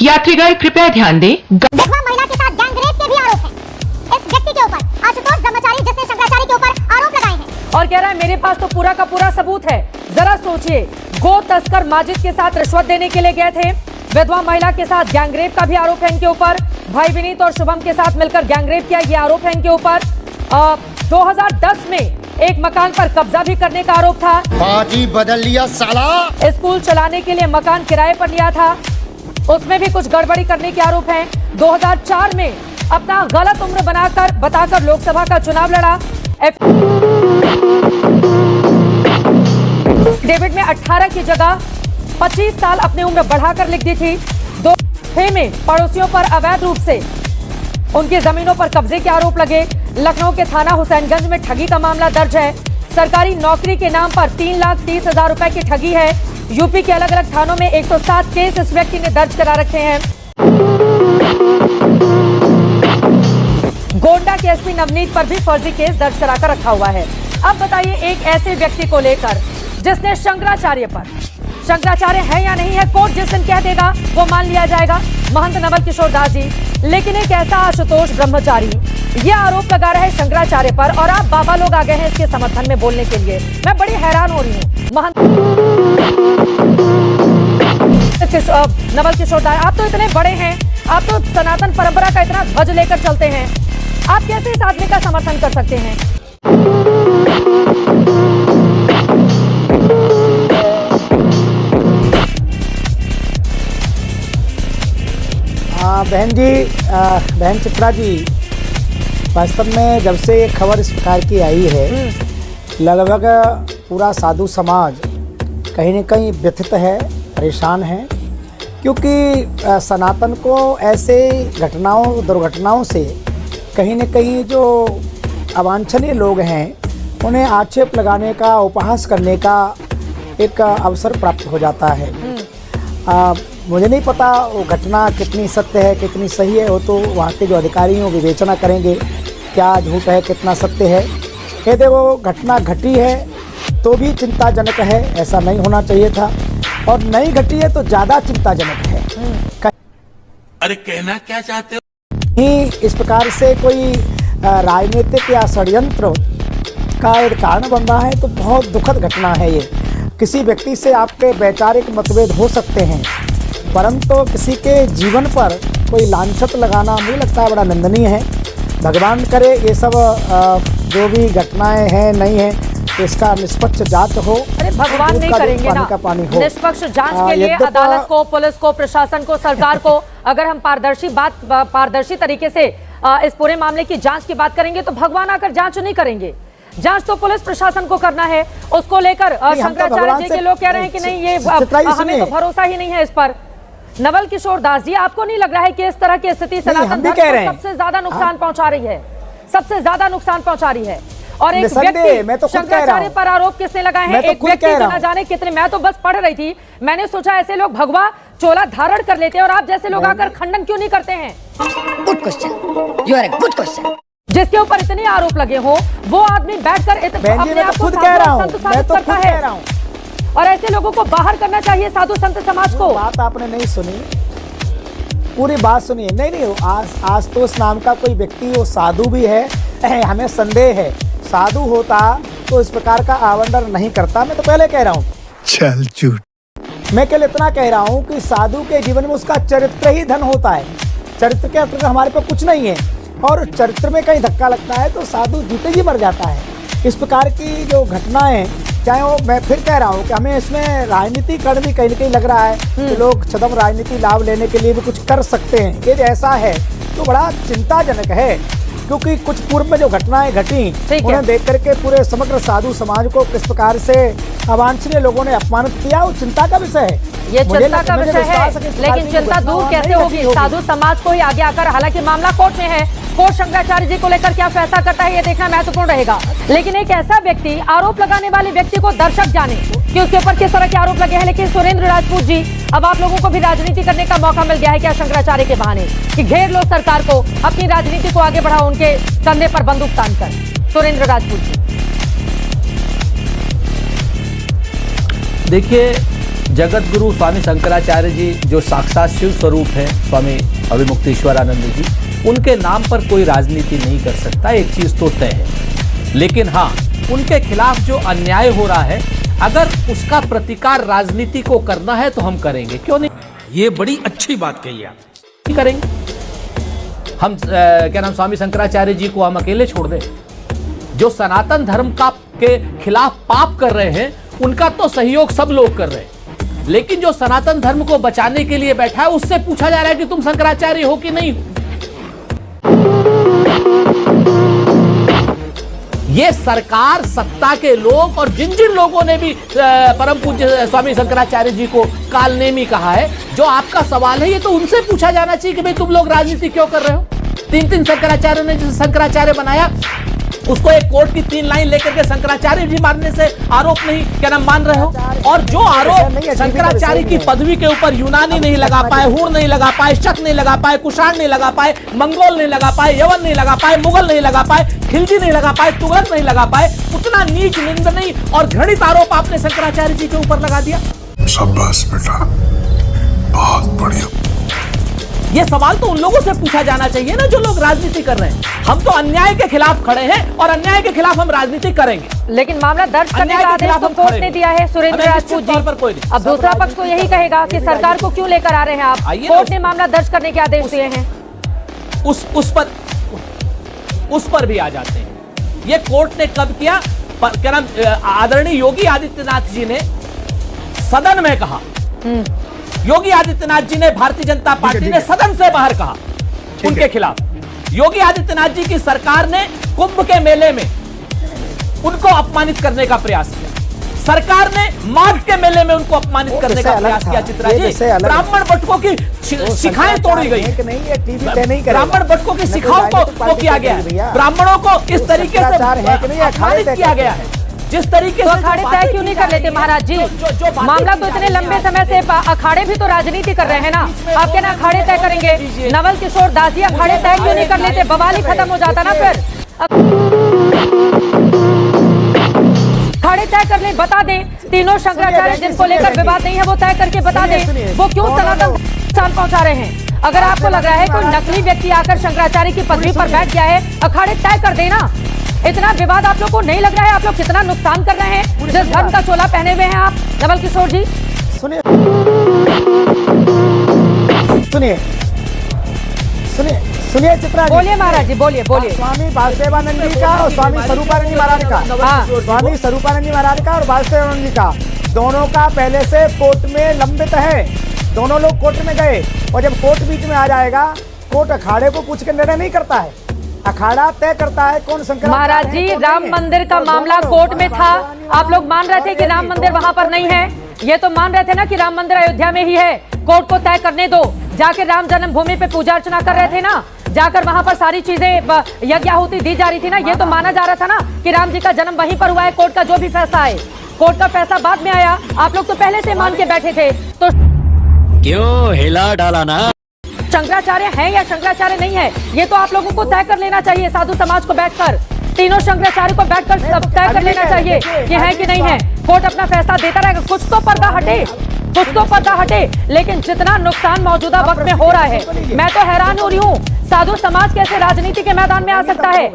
यात्रीगण कृपया ध्यान दें। विधवा महिला के साथ गैंग रेप के भी आरोप हैं। इस व्यक्ति के ऊपर आशुतोष ब्रह्मचारी जिसने शंकराचार्य के ऊपर आरोप लगाए हैं और कह रहा है मेरे पास तो पूरा का पूरा सबूत है। जरा सोचिए, गो तस्कर माजिद के साथ रिश्वत देने के लिए गए थे। विधवा महिला के साथ गैंगरेप का भी आरोप है इनके ऊपर। भाई विनीत और शुभम के साथ मिलकर गैंगरेप किया, ये आरोप है इनके ऊपर। 2010 में एक मकान पर कब्जा भी करने का आरोप था। बाजी बदल लिया साला। स्कूल चलाने के लिए मकान किराए पर लिया था, उसमें भी कुछ गड़बड़ी करने के आरोप हैं। 2004 में अपना गलत उम्र बताकर लोकसभा का चुनाव लड़ा। डेविड में 18 की जगह 25 साल अपनी उम्र बढ़ाकर लिख दी थी। 2006 में पड़ोसियों पर अवैध रूप से उनकी जमीनों पर कब्जे के आरोप लगे। लखनऊ के थाना हुसैनगंज में ठगी का मामला दर्ज है। सरकारी नौकरी के नाम पर 3,30,000 रुपए की ठगी है। यूपी के अलग अलग थानों में 107 केस इस व्यक्ति ने दर्ज करा रखे हैं। गोंडा के एसपी नवनीत पर भी फर्जी केस दर्ज कराकर रखा हुआ है। अब बताइए, एक ऐसे व्यक्ति को लेकर जिसने शंकराचार्य है या नहीं है, कोर्ट जिस दिन कह देगा वो मान लिया जाएगा, महंत नवल किशोर दास जी। लेकिन एक ऐसा आशुतोष ब्रह्मचारी ये आरोप लगा रहे हैं शंकराचार्य पर, और आप बाबा लोग आ गए हैं इसके समर्थन में बोलने के लिए। मैं बड़ी हैरान हो रही हूँ। महंत नवल किशोर दास, आप तो इतने बड़े हैं, आप तो सनातन परंपरा का इतना ध्वज लेकर चलते हैं, आप कैसे इस आदमी का समर्थन कर सकते हैं? बहन चित्रा जी, वास्तव में जब से ये खबर इस प्रकार की आई है, लगभग पूरा साधु समाज कहीं न कहीं व्यथित है, परेशान है, क्योंकि सनातन को ऐसे दुर्घटनाओं से कहीं न कहीं जो अवांछनीय लोग हैं उन्हें आक्षेप लगाने का, उपहास करने का एक अवसर प्राप्त हो जाता है। मुझे नहीं पता वो घटना कितनी सत्य है, कितनी सही है, वो तो वहाँ के जो अधिकारी हैं वो विवेचना करेंगे, क्या झूठ है, कितना सत्य है। यदि वो घटना घटी है तो भी चिंताजनक है, ऐसा नहीं होना चाहिए था, और नहीं घटी है तो ज़्यादा चिंताजनक है। अरे कहना क्या चाहते हो? इस प्रकार से कोई राजनीतिक या षड्यंत्र का एक कारण बन रहा है तो बहुत दुखद घटना है ये। किसी व्यक्ति से आपके वैचारिक मतभेद हो सकते हैं, परंतु किसी के जीवन पर कोई लांछत लगाना मुझे लगता है बड़ा निंदनीय है। भगवान करे ये सब जो भी घटनाएं हैं नहीं है इसका निष्पक्ष जांच हो। अरे भगवान नहीं करेंगे ना, निष्पक्ष जांच के लिए अदालत को, पुलिस को, प्रशासन को, सरकार को, अगर हम पारदर्शी तरीके से इस पूरे मामले की जांच की बात करेंगे तो भगवान आकर जांच नहीं करेंगे। जांच तो पुलिस प्रशासन को करना है। उसको लेकर शंकराचार्य जी के लोग कह रहे हैं कि नहीं, ये हमें तो भरोसा ही नहीं है इस पर। नवल किशोर दास जी, आपको नहीं लग रहा है कि इस तरह की स्थिति सनातन धर्म को सबसे ज्यादा नुकसान पहुंचा रही है? सबसे ज्यादा नुकसान पहुंचा रही है। और एक व्यक्ति शंकराचार्य पर आरोप किसने लगाए हैं? एक व्यक्ति न जाने कितने। मैं तो बस पढ़ रही थी, मैंने सोचा ऐसे लोग भगवा चोला धारण कर लेते हैं और आप जैसे लोग आकर खंडन क्यों नहीं करते हैं? Good question, you are a good question. जिसके ऊपर इतने आरोप लगे हो वो आदमी बैठकर अपने आप को संत साबित करता है, और ऐसे लोगों को बाहर करना चाहिए साधु संत समाज को। बात आपने नहीं सुनी, पूरी बात सुनिए। नहीं, आशुतोष नाम का कोई व्यक्ति वो साधु भी है, हमें संदेह है। साधु होता तो इस प्रकार का आवंडन नहीं करता। मैं तो पहले कह रहा हूँ, चल झूठ। मैं केवल इतना कह रहा हूँ कि साधु के जीवन में उसका चरित्र ही धन होता है। चरित्र के अतिरिक्त हमारे पास कुछ नहीं है, और चरित्र में कहीं धक्का लगता है तो साधु जीते जी मर जाता है। इस प्रकार की जो घटनाएं, चाहे वो, मैं फिर कह रहा हूँ कि हमें इसमें राजनीतिकरण भी कहीं न कहीं लग रहा है कि लोग छदम राजनीति लाभ लेने के लिए भी कुछ कर सकते हैं। यदि ऐसा है तो बड़ा चिंताजनक है, क्योंकि कुछ पूर्व में जो घटनाएं घटी उन्हें देख करके पूरे समग्र साधु समाज को किस प्रकार से अवांछनीय लोगों ने अपमानित किया, वो चिंता का विषय है। ये चिंता का विषय है, लेकिन चिंता दूर कैसे होगी? साधु समाज को ही आगे आकर, हालांकि मामला कोर्ट में है, कोर्ट शंकराचार्य जी को लेकर क्या फैसला करता है ये देखना महत्वपूर्ण रहेगा। लेकिन एक ऐसा व्यक्ति, आरोप लगाने वाले व्यक्ति को दर्शक जाने कि उसके ऊपर किस तरह के आरोप लगे हैं। लेकिन सुरेंद्र राजपूत जी, अब आप लोगों को भी राजनीति करने का मौका मिल गया है क्या शंकराचार्य के बहाने, कि घेर लो सरकार को, अपनी राजनीति को आगे बढ़ाओ उनके कंधे पर बंदूक तानकर? सुरेंद्र राजपूत जी, देखिए, जगत गुरु स्वामी शंकराचार्य जी जो साक्षात शिव स्वरूप है, स्वामी अभिमुक्तेश्वरानंद जी, उनके नाम पर कोई राजनीति नहीं कर सकता, एक चीज तो तय है। लेकिन हाँ, उनके खिलाफ जो अन्याय हो रहा है, अगर उसका प्रतिकार राजनीति को करना है तो हम करेंगे, क्यों नहीं? ये बड़ी अच्छी बात कही आप। करेंगे हम। क्या नाम, स्वामी शंकराचार्य जी को हम अकेले छोड़ दें? जो सनातन धर्म का के खिलाफ पाप कर रहे हैं, उनका तो सहयोग सब लोग कर रहे हैं, लेकिन जो सनातन धर्म को बचाने के लिए बैठा है, उससे पूछा जा रहा है कि तुम शंकराचार्य हो कि नहीं। ये सरकार, सत्ता के लोग और जिन जिन लोगों ने भी परम पूज्य स्वामी शंकराचार्य जी को कालनेमी कहा है, जो आपका सवाल है ये तो उनसे पूछा जाना चाहिए कि भाई तुम लोग राजनीति क्यों कर रहे हो। तीन शंकराचार्य ने जिसे शंकराचार्य बनाया, उसको एक कोर्ट की 3 लाइन लेकर के शंकराचार्य जी मानने से आरोप नहीं, क्या नाम, मान रहे हो। और जो आरोप शंकराचार्य की पदवी के ऊपर यूनानी नहीं लगा पाए, हूर नहीं लगा पाए, शक नहीं लगा पाए, कुषाण नहीं लगा पाए, मंगोल नहीं लगा पाए, यवन नहीं लगा पाए, मुगल नहीं लगा पाए, खिलजी नहीं लगा पाए, तुगलक नहीं लगा पाए, उतना नीच, निंदनीय और घृणित आरोप आपने शंकराचार्य जी के ऊपर लगा दिया। शाबाश बेटा, बहुत बढ़िया। ये सवाल तो उन लोगों से पूछा जाना चाहिए ना जो लोग राजनीति कर रहे हैं। हम तो अन्याय के खिलाफ खड़े हैं और अन्याय के खिलाफ हम राजनीति करेंगे। लेकिन मामला दर्ज करने का आदेश तो कोर्ट ने दिया है सुरेंद्र राजपूत जी। अब दूसरा पक्ष तो यही कहेगा कि सरकार को क्यों लेकर आ रहे हैं आप? कोर्ट ने मामला दर्ज करने के आदेश दिए हैं। उस पर भी आ जाते हैं। ये कोर्ट ने कब किया? क्या नाम, आदरणीय योगी आदित्यनाथ जी ने सदन में कहा। योगी आदित्यनाथ जी ने, भारतीय जनता पार्टी ने सदन से बाहर कहा उनके खिलाफ। योगी आदित्यनाथ जी की सरकार ने कुंभ के मेले में उनको अपमानित करने का प्रयास किया। सरकार ने माघ के मेले में उनको अपमानित करने का प्रयास किया। चित्रा जी, ब्राह्मण बटकों की शिखाएं तोड़ी गई, ब्राह्मण बटकों की शिखाओं को किया गया है, ब्राह्मणों को इस तरीके से अपमानित किया गया है। जिस तरीके से अखाड़े तय क्यों नहीं कर लेते महाराज जी? मामला तो इतने लंबे समय से, अखाड़े भी तो राजनीति कर रहे हैं ना। आप क्या ना अखाड़े तय करेंगे? नवल किशोर दास जी अखाड़े तय क्यों नहीं कर लेते? बवाल ही खत्म हो जाता ना फिर। अखाड़े तय कर ले, बता दें तीनों शंकराचार्य जिनको लेकर विवाद नहीं है वो तय करके बता दें वो क्यों सनातन नुकसान पहुंचा रहे हैं। अगर आपको लग रहा है कोई नकली व्यक्ति आकर शंकराचार्य की पदवी पर बैठ गया है, अखाड़े तय कर देना। इतना विवाद आप लोग को नहीं लग रहा है? आप लोग कितना नुकसान कर रहे हैं जिस धर्म का चोला पहने हुए हैं आप? नवल किशोर जी सुनिए सुनिए सुनिए सुनिए चित्रा जी, बोलिए महाराज जी, बोलिए बोलिए। स्वामी वासुदेवानंद जी का और स्वामी स्वरूपानंद जी महाराज का, स्वामी स्वरूपानंद जी महाराज का और वासुदेवानंद जी का, दोनों का पहले से कोर्ट में लंबित है। दोनों लोग कोर्ट में गए और जब कोर्ट बीच में आ जाएगा, कोर्ट अखाड़े को पूछ के निर्णय नहीं करता है, अखाड़ा तय करता है कौन शंकराचार्य। महाराज जी, राम मंदिर का मामला कोर्ट में था, आप लोग मान रहे थे कि राम मंदिर वहां पर नहीं है। ये तो मान रहे थे ना कि राम मंदिर अयोध्या में ही है। कोर्ट को तय करने दो। जाकर राम जन्मभूमि पे पूजा अर्चना कर रहे थे ना, जाकर वहां पर सारी चीजें यज्ञ आहुति दी जा रही थी ना। ये तो माना जा रहा था ना कि राम जी का जन्म वहीं पर हुआ है। कोर्ट का जो भी फैसला है, कोर्ट का फैसला बाद में आया, आप लोग तो पहले से मान के बैठे थे। तो क्यों हिला डाला ना? शंकराचार्य है या शंकराचार्य नहीं है, ये तो आप लोगों को तय कर लेना चाहिए। साधु समाज को बैठकर, तीनों शंकराचार्य को बैठकर सब तय कर लेना चाहिए कि है कि नहीं है। कोर्ट अपना फैसला देता रहेगा। कुछ तो पर्दा हटे, कुछ तो पर्दा हटे। लेकिन जितना नुकसान मौजूदा वक्त में हो रहा है, मैं तो हैरान हो रही हूँ। साधु समाज कैसे राजनीति के मैदान में आ सकता है?